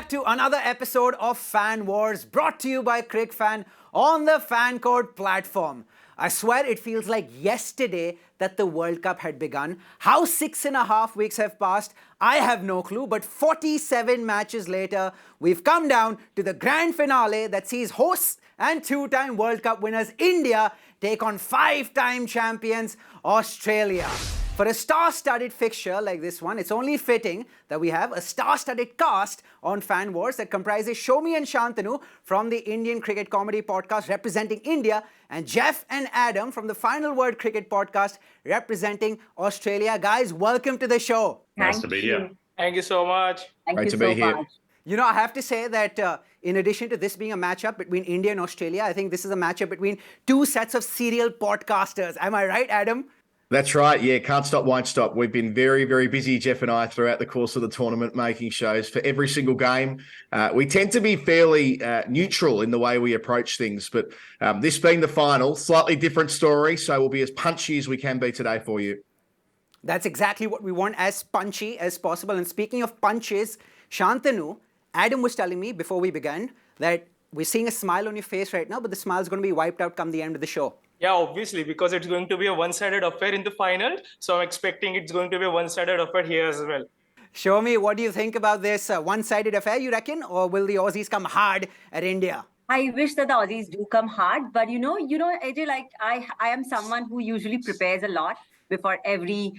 back to another episode of FanWars, brought to you by Cric Fan on the FanCode platform. I swear it feels like yesterday that the World Cup had begun. How 6.5 weeks have passed, I have no clue, but 47 matches later, we've come down to the grand finale that sees hosts and two-time World Cup winners India take on five-time champions Australia. For a star-studded fixture like this one, it's only fitting that we have a star-studded cast on FanWars that comprises Shomi and Shantanu from the Indian Cricket Comedy Podcast representing India, and Jeff and Adam from the Final Word Cricket Podcast representing Australia. Guys, welcome to the show. Nice to be here. Thank you so much. Great to be here. You know, I have to say that in addition to this being a matchup between India and Australia, I think this is a matchup between two sets of serial podcasters. Am I right, Adam? That's right. Yeah, can't stop, won't stop. We've been very, very busy, Jeff and I, throughout the course of the tournament, making shows for every single game. We tend to be fairly neutral in the way we approach things, but this being the final, slightly different story, so we'll be as punchy as we can be today for you. That's exactly what we want, as punchy as possible. And speaking of punches, Shantanu, Adam was telling me before we began that we're seeing a smile on your face right now, but the smile's going to be wiped out come the end of the show. Yeah, obviously, because it's going to be a one-sided affair in the final. So I'm expecting it's going to be a one-sided affair here as well. Show me, what do you think about this one-sided affair, you reckon? Or will the Aussies come hard at India? I wish that the Aussies do come hard. But you know, AJ, like I am someone who usually prepares a lot before every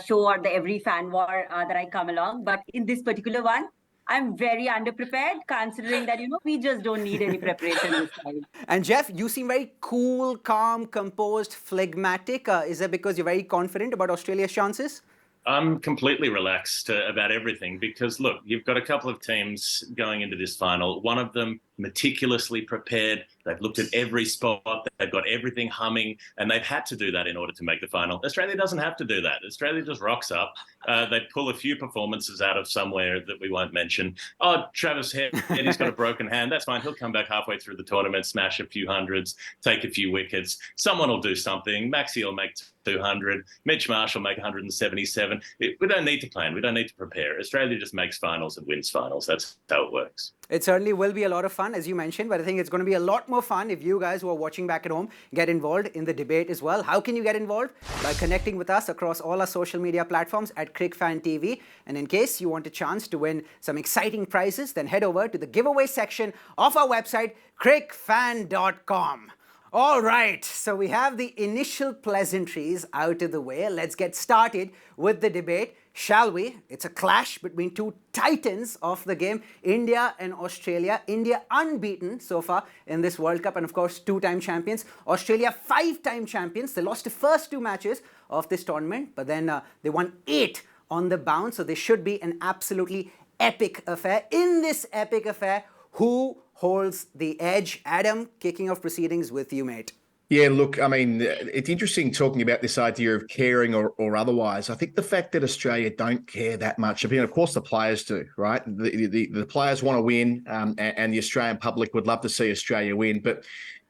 show or every fan war that I come along. But in this particular one, I'm very underprepared, considering that, we just don't need any preparation this time. And Jeff, you seem very cool, calm, composed, phlegmatic. Is that because you're very confident about Australia's chances? I'm completely relaxed about everything because, look, you've got a couple of teams going into this final. One of them meticulously prepared. They've looked at every spot. They've got everything humming, and they've had to do that in order to make the final. Australia doesn't have to do that. Australia just rocks up. They pull a few performances out of somewhere that we won't mention. Oh, Travis Head's got a broken hand. That's fine. He'll come back halfway through the tournament, smash a few hundreds, take a few wickets. Someone will do something. Maxi will make 200. Mitch Marsh will make 177. We don't need to plan. We don't need to prepare. Australia just makes finals and wins finals. That's how it works. It certainly will be a lot of fun, as you mentioned, but I think it's going to be a lot more fun if you guys who are watching back at home get involved in the debate as well. How can you get involved? By connecting with us across all our social media platforms at CricFanTV. And in case you want a chance to win some exciting prizes, then head over to the giveaway section of our website, CricFan.com. All right, so we have the initial pleasantries out of the way. Let's get started with the debate, shall we? It's a clash between two titans of the game, India and Australia. India unbeaten so far in this World Cup, and of course, two-time champions. Australia, five-time champions. They lost the first two matches of this tournament, but then they won 8 on the bounce, so this should be an absolutely epic affair. In this epic affair, who holds the edge? Adam, kicking off proceedings with you, mate. Yeah, look, I mean, it's interesting talking about this idea of caring or otherwise. I think the fact that Australia don't care that much, I mean, of course the players do, right? The players want to win, and the Australian public would love to see Australia win. But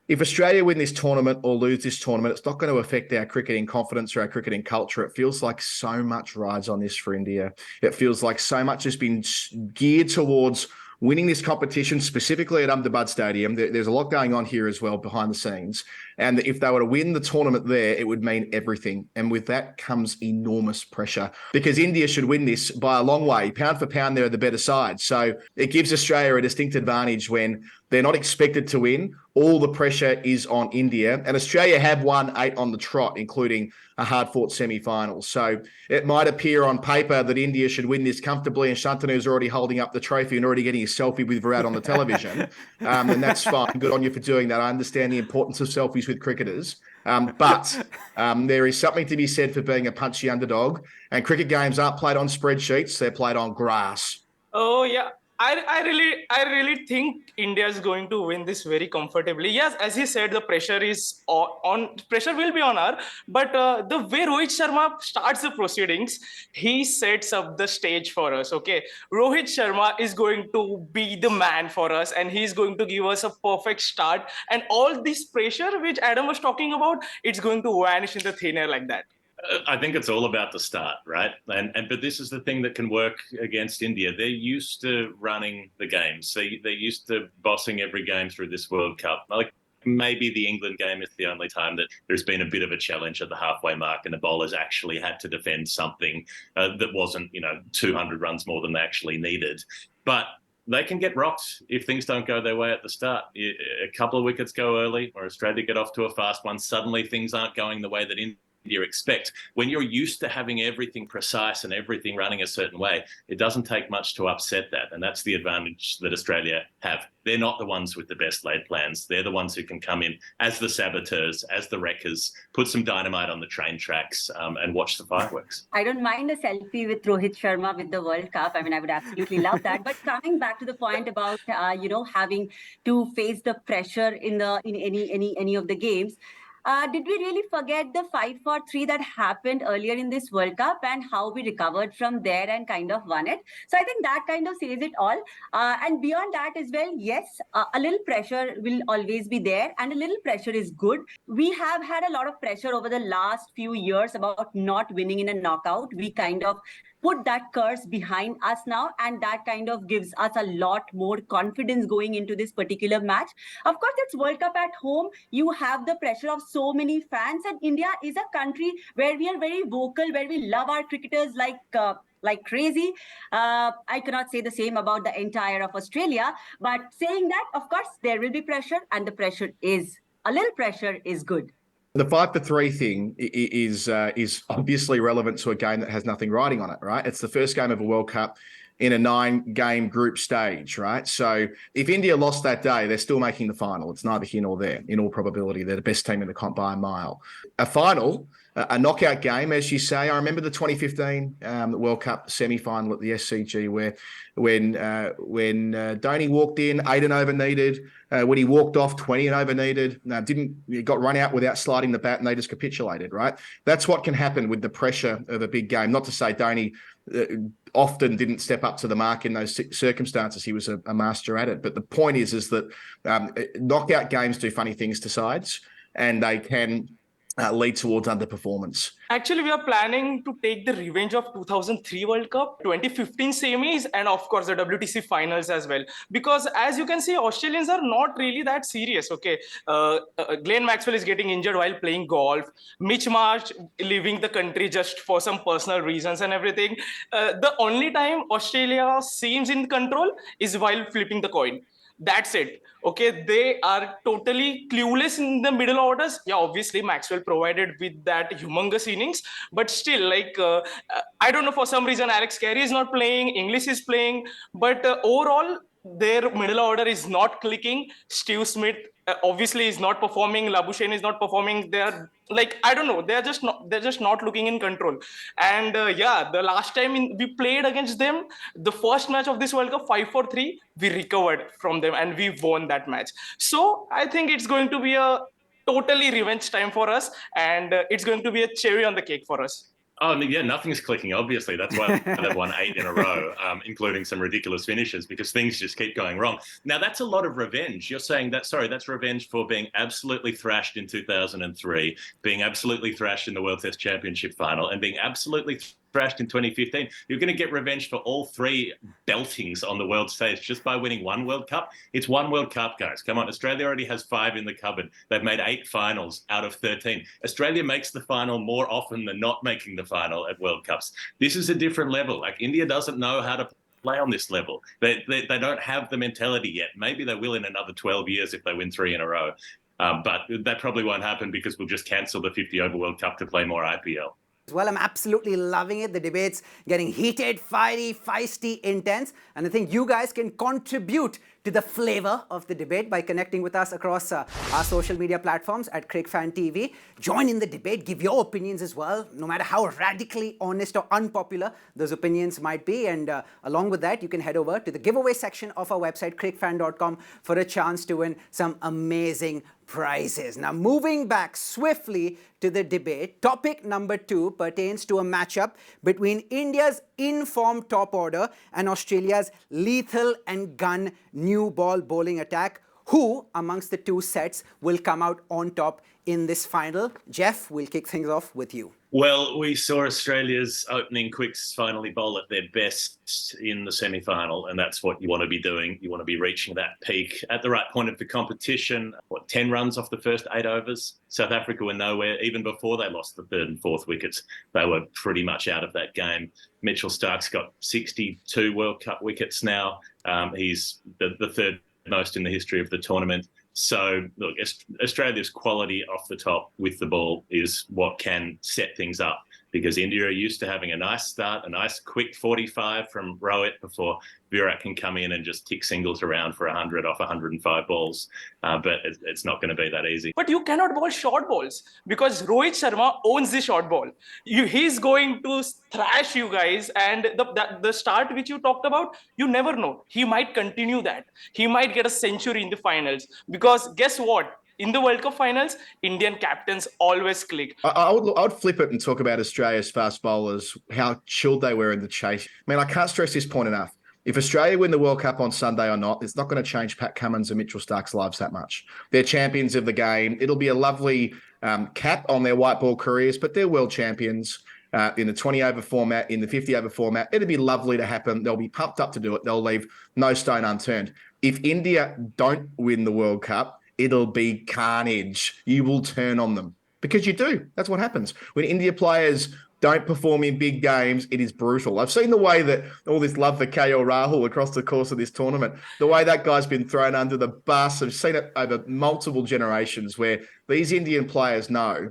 if Australia win this tournament or lose this tournament, it's not going to affect our cricketing confidence or our cricketing culture. It feels like so much rides on this for India. It feels like so much has been geared towards winning this competition, specifically at Ahmedabad Stadium. There's a lot going on here as well behind the scenes. And if they were to win the tournament there, it would mean everything. And with that comes enormous pressure because India should win this by a long way. Pound for pound, they're the better side. So it gives Australia a distinct advantage when they're not expected to win. All the pressure is on India. And Australia have won 8 on the trot, including a hard-fought semi-final. So it might appear on paper that India should win this comfortably, and Shantanu's already holding up the trophy and already getting a selfie with Virat on the television. And that's fine. Good on you for doing that. I understand the importance of selfies with cricketers. But there is something to be said for being a punchy underdog. And cricket games aren't played on spreadsheets. They're played on grass. Oh, yeah. I really think India is going to win this very comfortably. Yes, as he said, the pressure is on. Pressure will be on her, but the way Rohit Sharma starts the proceedings, he sets up the stage for us. Okay, Rohit Sharma is going to be the man for us, and he's going to give us a perfect start. And all this pressure, which Adam was talking about, it's going to vanish in the thin air like that. I think it's all about the start, right? But this is the thing that can work against India. They're used to running the games. They're used to bossing every game through this World Cup. Like maybe the England game is the only time that there's been a bit of a challenge at the halfway mark and the bowlers actually had to defend something that wasn't, 200 runs more than they actually needed. But they can get rocked if things don't go their way at the start. A couple of wickets go early or Australia get off to a fast one. Suddenly things aren't going the way that India expect. When you're used to having everything precise and everything running a certain way, it doesn't take much to upset that. And that's the advantage that Australia have. They're not the ones with the best laid plans. They're the ones who can come in as the saboteurs, as the wreckers, put some dynamite on the train tracks and watch the fireworks. I don't mind a selfie with Rohit Sharma with the World Cup. I mean, I would absolutely love that. But coming back to the point about, having to face the pressure in any of the games, did we really forget the 5 for 3 that happened earlier in this World Cup and how we recovered from there and kind of won it? So I think that kind of says it all. And beyond that as well, yes, a little pressure will always be there and a little pressure is good. We have had a lot of pressure over the last few years about not winning in a knockout. We kind of put that curse behind us now, and that kind of gives us a lot more confidence going into this particular match. Of course, it's World Cup at home. You have the pressure of so many fans, and India is a country where we are very vocal, where we love our cricketers like crazy. I cannot say the same about the entire of Australia, but saying that, of course, there will be pressure, and the pressure is, a little pressure is good. The 5 for 3 thing is obviously relevant to a game that has nothing riding on it, right? It's the first game of a World Cup in a 9-game group stage, right? So if India lost that day, they're still making the final. It's neither here nor there. In all probability, they're the best team in the comp by a mile. A final, a knockout game, as you say. I remember the 2015 World Cup semi-final at the SCG where when Dhoni walked in, 8 and over needed. When he walked off, 20 and over needed. Got run out without sliding the bat and they just capitulated, right? That's what can happen with the pressure of a big game. Not to say Dhoni often didn't step up to the mark in those circumstances. He was a master at it. But the point is that knockout games do funny things to sides and they can lead towards underperformance. Actually, we are planning to take the revenge of 2003 World Cup, 2015 semis, and of course the WTC finals as well. Because as you can see, Australians are not really that serious. Okay, Glenn Maxwell is getting injured while playing golf. Mitch Marsh leaving the country just for some personal reasons and everything. The only time Australia seems in control is while flipping the coin. That's it. Okay, they are totally clueless in the middle orders. Yeah, obviously Maxwell provided with that humongous innings, but still, I don't know, for some reason Alex Carey is not playing, Inglis is playing, but overall their middle order is not clicking. Steve Smith obviously is not performing. Labuschagne is not performing. They're I don't know. They're just not looking in control. And the last time we played against them, the first match of this World Cup, 5 for 3, we recovered from them and we won that match. So I think it's going to be a totally revenge time for us, and it's going to be a cherry on the cake for us. Oh, yeah, nothing's clicking, obviously. That's why they've won 8 in a row, including some ridiculous finishes, because things just keep going wrong. Now, that's a lot of revenge. You're saying that, that's revenge for being absolutely thrashed in 2003, being absolutely thrashed in the World Test Championship final, and being absolutely thrashed in 2015. You're going to get revenge for all 3 beltings on the world stage just by winning 1 World Cup. It's 1 World Cup, guys. Come on. Australia already has 5 in the cupboard. They've made 8 finals out of 13. Australia makes the final more often than not making the final at World Cups. This is a different level. India doesn't know how to play on this level. They don't have the mentality yet. Maybe they will in another 12 years if they win 3 in a row. But that probably won't happen because we'll just cancel the 50-over World Cup to play more IPL. Well, I'm absolutely loving it. The debate's getting heated, fiery, feisty, intense. And I think you guys can contribute to the flavor of the debate by connecting with us across our social media platforms at CricFanTV. Join in the debate, give your opinions as well, no matter how radically honest or unpopular those opinions might be. And along with that, you can head over to the giveaway section of our website, cricfan.com, for a chance to win some amazing prizes. Now, moving back swiftly to the debate, topic number 2 pertains to a matchup between India's informed top order and Australia's lethal and gun new ball bowling attack. who amongst the two sets will come out on top in this final. Jeff, we'll kick things off with you. Well, we saw Australia's opening quicks finally bowl at their best in the semi-final, and that's what you want to be doing. You want to be reaching that peak at the right point of the competition. 10 runs off the first 8 overs? South Africa were nowhere. Even before they lost the third and fourth wickets, they were pretty much out of that game. Mitchell Starc's got 62 World Cup wickets now. He's the third most in the history of the tournament. So, look, Australia's quality off the top with the ball is what can set things up, because India are used to having a nice start, a nice quick 45 from Rohit before Virat can come in and just tick singles around for 100 off 105 balls. But it's not going to be that easy. But you cannot bowl short balls because Rohit Sharma owns the short ball. He's going to thrash you guys. And the start which you talked about, you never know. He might continue that. He might get a century in the finals. Because guess what? In the World Cup finals, Indian captains always click. I would flip it and talk about Australia's fast bowlers, how chilled they were in the chase. I mean, I can't stress this point enough. If Australia win the World Cup on Sunday or not, it's not going to change Pat Cummins and Mitchell Starc's lives that much. They're champions of the game. It'll be a lovely cap on their white ball careers, but they're world champions in the 20-over format, in the 50-over format. It'll be lovely to happen. They'll be pumped up to do it. They'll leave no stone unturned. If India don't win the World Cup, it'll be carnage. You will turn on them because you do. That's what happens. When India players don't perform in big games, it is brutal. I've seen the way that all this love for KL Rahul across the course of this tournament, the way that guy's been thrown under the bus. I've seen it over multiple generations where these Indian players know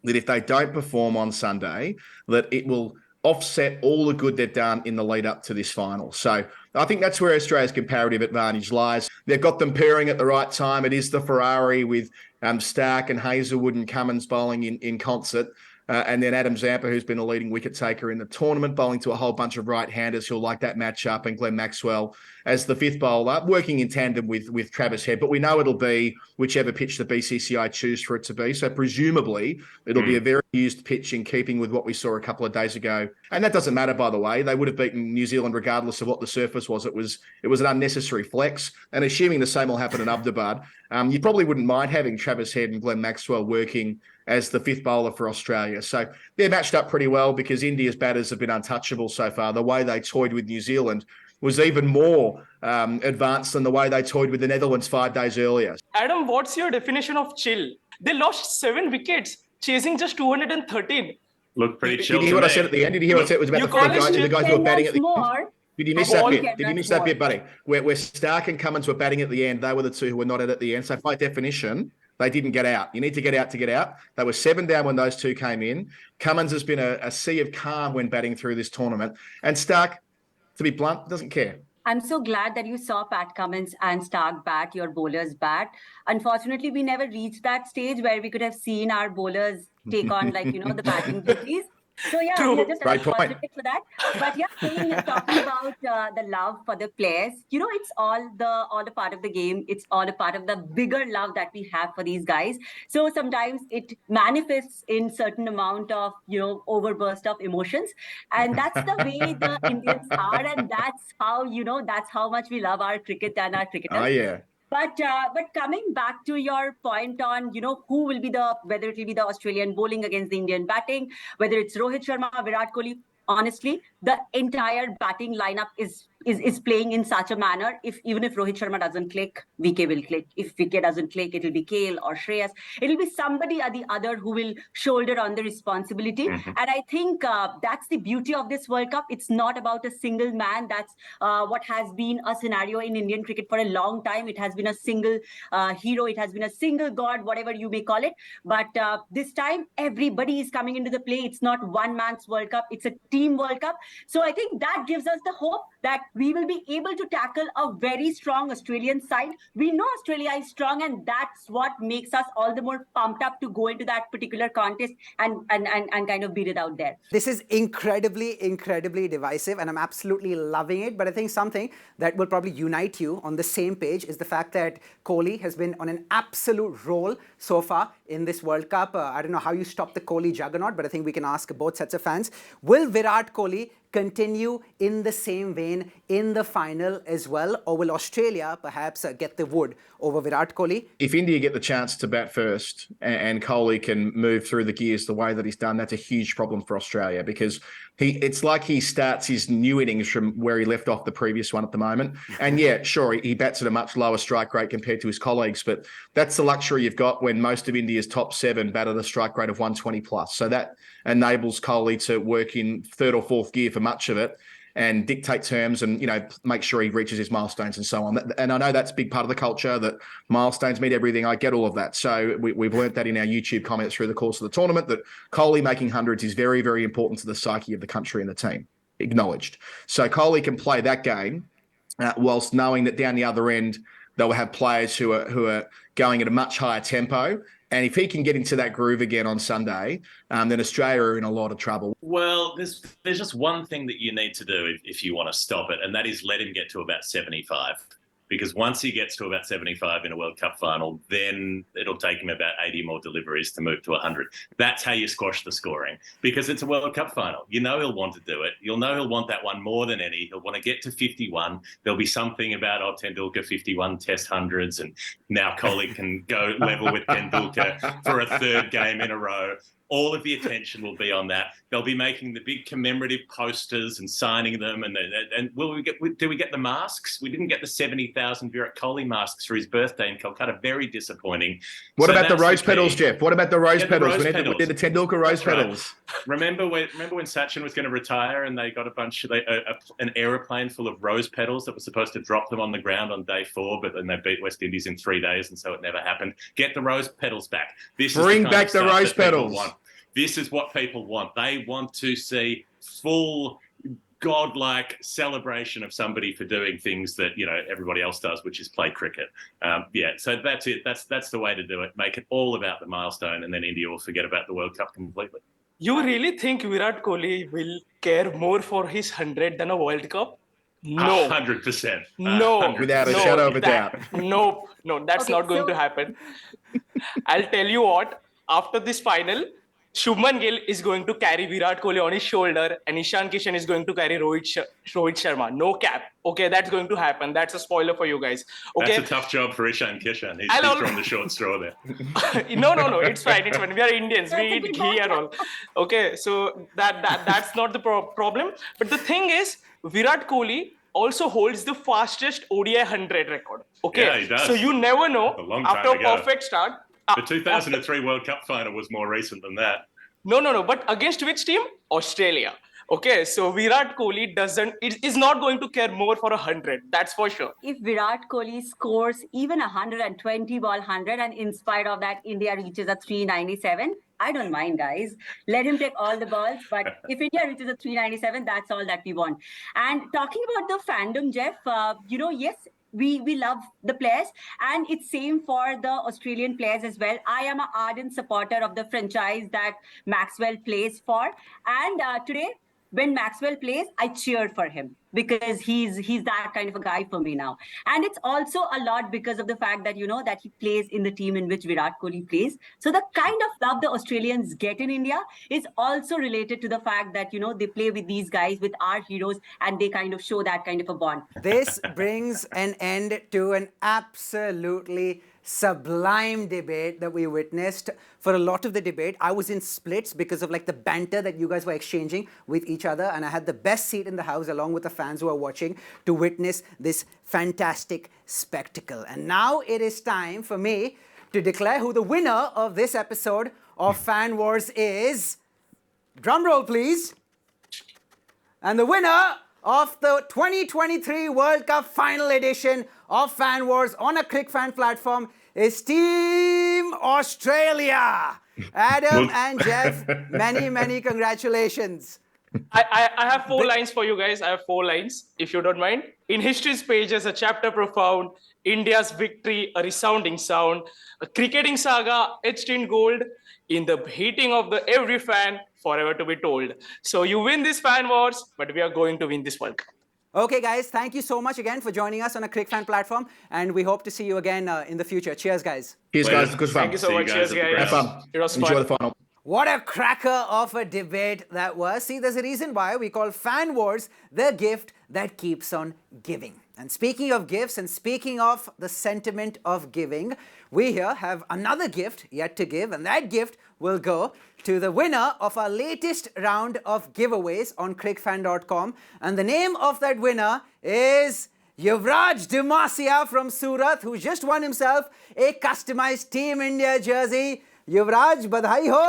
that if they don't perform on Sunday, that it will offset all the good they've done in the lead up to this final. So I think that's where Australia's comparative advantage lies. They've got them pairing at the right time. It is the Ferrari with Starc and Hazelwood and Cummins bowling in concert. And then Adam Zampa, who's been a leading wicket taker in the tournament, bowling to a whole bunch of right-handers who'll like that matchup, and Glenn Maxwell as the fifth bowler, working in tandem with Travis Head. But we know it'll be whichever pitch the BCCI choose for it to be. So presumably it'll be a very used pitch in keeping with what we saw a couple of days ago. And that doesn't matter, by the way. They would have beaten New Zealand regardless of what the surface was. It was an unnecessary flex. And assuming the same will happen in Ahmedabad, you probably wouldn't mind having Travis Head and Glenn Maxwell working as the fifth bowler for Australia. So they're matched up pretty well because India's batters have been untouchable so far. The way they toyed with New Zealand was even more advanced than the way they toyed with the Netherlands 5 days earlier. Adam, what's your definition of chill? They lost 7 wickets, chasing just 213. Look pretty chill. Did you hear what I said at the end? Did you hear what I said? It was about the guys who were batting at the end. Did you miss that bit? Did you miss that bit, buddy? Where Starc and Cummins were batting at the end. They were the two who were not at the end. So by definition, they didn't get out. You need to get out to get out. They were 7 down when those two came in. Cummins has been a sea of calm when batting through this tournament. And Starc, to be blunt, doesn't care. I'm so glad that you saw Pat Cummins and Starc bat, your bowlers bat. Unfortunately, we never reached that stage where we could have seen our bowlers take on, the batting duties. So yeah, we're just unfortunate for that. But yeah, talking about the love for the players, it's all a part of the game. It's all a part of the bigger love that we have for these guys. So sometimes it manifests in certain amount of, overburst of emotions. And that's the way the Indians are. And that's how much we love our cricket and our cricketers. Oh, yeah. But coming back to your point on, who will be whether it will be the Australian bowling against the Indian batting, whether it's Rohit Sharma, Virat Kohli, honestly, the entire batting lineup is playing in such a manner. Even if Rohit Sharma doesn't click, VK will click. If VK doesn't click, it will be KL or Shreyas. It will be somebody or the other who will shoulder on the responsibility. And I think that's the beauty of this World Cup. It's not about a single man. That's what has been a scenario in Indian cricket for a long time. It has been a single hero. It has been a single god, whatever you may call it. But this time, everybody is coming into the play. It's not one man's World Cup. It's a team World Cup. So I think that gives us the hope that we will be able to tackle a very strong Australian side. We know Australia is strong, and that's what makes us all the more pumped up to go into that particular contest and kind of beat it out there. This is incredibly divisive, and I'm absolutely loving it. But I think something that will probably unite you on the same page is the fact that Kohli has been on an absolute roll so far in this World Cup. I don't know how you stop the Kohli juggernaut, but I think we can ask both sets of fans. Will Virat Kohli continue in the same vein in the final as well? Or will Australia perhaps get the wood over Virat Kohli? If India get the chance to bat first and Kohli can move through the gears the way that he's done, that's a huge problem for Australia, because it's like he starts his new innings from where he left off the previous one at the moment. And yeah, sure, he bats at a much lower strike rate compared to his colleagues, but that's the luxury you've got when most of India's top 7 bat at a strike rate of 120 plus. So that enables Kohli to work in third or fourth gear for much of it and dictate terms and, make sure he reaches his milestones and so on. And I know that's a big part of the culture, that milestones mean everything. I get all of that. So we've learnt that in our YouTube comments through the course of the tournament, that Kohli making hundreds is very, very important to the psyche of the country and the team. Acknowledged. So Kohli can play that game whilst knowing that down the other end, they'll have players who are going at a much higher tempo. And if he can get into that groove again on Sunday, then Australia are in a lot of trouble. Well, there's just one thing that you need to do if you want to stop it, and that is let him get to about 75. Because once he gets to about 75 in a World Cup final, then it'll take him about 80 more deliveries to move to 100. That's how you squash the scoring, because it's a World Cup final. He'll want to do it. You'll know he'll want that one more than any. He'll want to get to 51. There'll be something about, Tendulkar 51 test hundreds, and now Kohli can go level with Tendulkar for a third game in a row. All of the attention will be on that. They'll be making the big commemorative posters and signing them. And do we get the masks? We didn't get the 70,000 Virat Kohli masks for his birthday in Kolkata. Very disappointing. What about the rose petals, Jeff? What about the rose petals? We did the Tendulkar rose petals. Right. Remember when Sachin was going to retire and they got an aeroplane full of rose petals that was supposed to drop them on the ground on day 4, but then they beat West Indies in 3 days, and so it never happened. Get the rose petals back. Bring back the rose petals. This is what people want. They want to see full godlike celebration of somebody for doing things that everybody else does, which is play cricket. So that's it. That's the way to do it. Make it all about the milestone, and then India will forget about the World Cup completely. You really think Virat Kohli will care more for his 100 than a World Cup? No. 100%. No. Without a shadow of a doubt. No, that's not going to happen. I'll tell you what, after this final, Shubman Gill is going to carry Virat Kohli on his shoulder, and Ishan Kishan is going to carry Rohit Sharma. No cap. Okay, that's going to happen. That's a spoiler for you guys. Okay, that's a tough job for Ishan Kishan. He's drawn the short straw there. No. It's fine. We are Indians. We eat ghee and all. Okay, so that's not the problem. But the thing is, Virat Kohli also holds the fastest ODI 100 record. Okay, yeah, he does. So you never know. After a perfect start. The 2003 World Cup final was more recent than that. No. But against which team? Australia. Okay, so Virat Kohli is not going to care more for 100. That's for sure. If Virat Kohli scores even 120 ball 100, and in spite of that, India reaches a 397, I don't mind, guys. Let him take all the balls. But if India reaches a 397, that's all that we want. And talking about the fandom, Jeff, yes, we love the players, and it's same for the Australian players as well. I am an ardent supporter of the franchise that Maxwell plays for, and today when Maxwell plays, I cheered for him because he's that kind of a guy for me now. And it's also a lot because of the fact that that he plays in the team in which Virat Kohli plays. So the kind of love the Australians get in India is also related to the fact that they play with these guys, with our heroes, and they kind of show that kind of a bond. This brings an end to an absolutely sublime debate that we witnessed. For a lot of the debate, I was in splits because of the banter that you guys were exchanging with each other, and I had the best seat in the house along with the fans who are watching to witness this fantastic spectacle. And now it is time for me to declare who the winner of this episode of Fan Wars is. Drum roll, please. And the winner of the 2023 World Cup Final Edition of Fan Wars on a Cric Fan platform is Team Australia. Adam and Jeff, many congratulations. I have 4 lines for you guys. I have 4 lines, if you don't mind. In history's pages, a chapter profound, India's victory, a resounding sound, a cricketing saga etched in gold, in the hating of the every fan, forever to be told. So you win this Fan Wars, but we are going to win this World Cup. Okay, guys, thank you so much again for joining us on a Cric Fan platform, and we hope to see you again in the future. Cheers, guys. Cheers, guys. Good fun. Thank you so much. Cheers, guys. Have fun. It was fun. Enjoy the final. What a cracker of a debate that was. See, there's a reason why we call FanWars the gift that keeps on giving. And speaking of gifts and speaking of the sentiment of giving, we here have another gift yet to give, and that gift will go to the winner of our latest round of giveaways on CricFan.com. And the name of that winner is Yuvraj Demacia from Surat, who just won himself a customized Team India jersey. युवराज बधाई हो।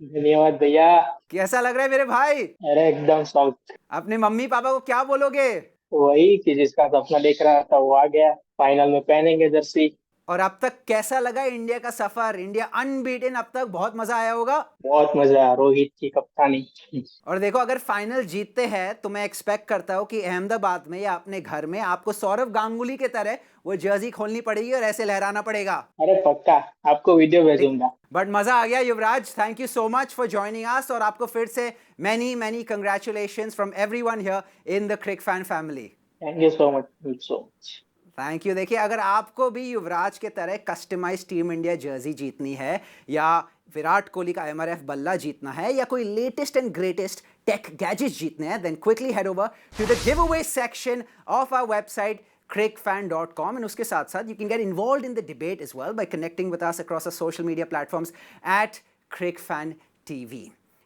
धन्यवाद भैया। कैसा लग रहा है मेरे भाई? अरे एकदम सॉफ्ट। अपने मम्मी पापा को क्या बोलोगे? वही कि जिसका सपना देख रहा था वो आ गया, फाइनल में पहनेंगे जर्सी। और अब तक कैसा लगा इंडिया का सफर? इंडिया अनबीटन अब तक, बहुत मजा आया होगा। बहुत मजा, रोहित की कप्तानी। और देखो, अगर फाइनल जीतते हैं तो मैं एक्सपेक्ट करता हूँ कि अहमदाबाद में या अपने घर में आपको सौरव गांगुली के तरह वो जर्सी खोलनी पड़ेगी और ऐसे लहराना पड़ेगा। अरे पक्का, आपको वीडियो भेजूंगा। बट मजा आ गया Yuvraj, thank you so much for joining us, और आपको फिर से many congratulations from everyone here in the cric fan family. Thank you so much. Thank you. देखिए, अगर आपको भी युवराज के तरह कस्टमाइज टीम इंडिया जर्सी जीतनी है, या विराट कोहली का MRF बल्ला जीतना है, या कोई latest and greatest tech gadgets जीतने हैं, then quickly head over to the giveaway section of our website CricFan.com, and उसके साथ साथ you can get involved in the debate as well by connecting with us across our social media platforms at Cric Fan TV.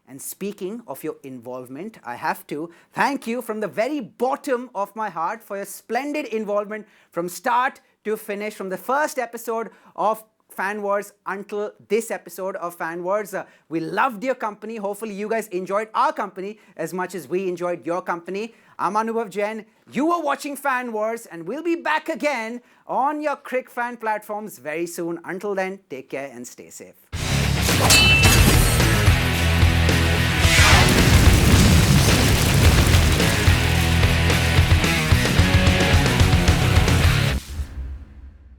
And speaking of your involvement, I have to thank you from the very bottom of my heart for your splendid involvement from start to finish, from the first episode of FanWars until this episode of FanWars. We loved your company. Hopefully you guys enjoyed our company as much as we enjoyed your company. I'm Anubhav Jain. You are watching FanWars, and we'll be back again on your Cric Fan platforms very soon. Until then, take care and stay safe.